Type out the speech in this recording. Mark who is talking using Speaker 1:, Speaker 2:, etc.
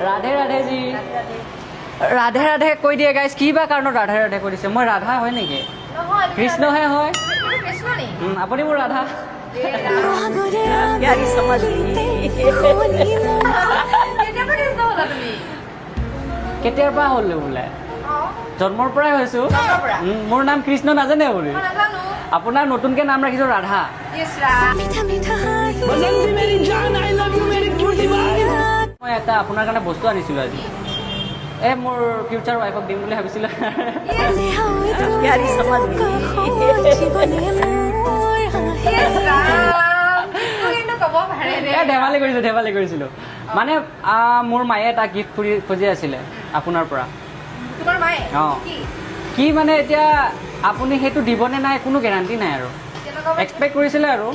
Speaker 1: Radhe Radhe G Radhe Radhe কৈ দিয়ে guys কি বা কাৰণত ৰাধে ৰাধে কৈ দিছে মই ৰাধা হয় নেকি কৃষ্ণহে হয় আপুনি মোৰ ৰাধা কেতিয়াৰ পৰা হ'ল বোলে জন্মৰ পৰাই হৈছো মোৰ নাম কৃষ্ণ নাজানে আপুনি আপোনাৰ নতুনকে নাম ৰাখিছো ৰাধা মই এটা আপোনাৰ কাৰণে বস্তু আনিছিলো আজি মোৰ ফিউচাৰ ৱাইফক দিম বুলি ভাবিছিলো ধেমালি কৰিছিলো মানে মোৰ মায়ে এটা গিফ্ট খুজি আছিলে আপোনাৰ পৰা কি মানে এতিয়া আপুনি সেইটো দিবনে নাই কোনো গেৰাণ্টি নাই আৰু এক্সপেক্ট কৰিছিলে আৰু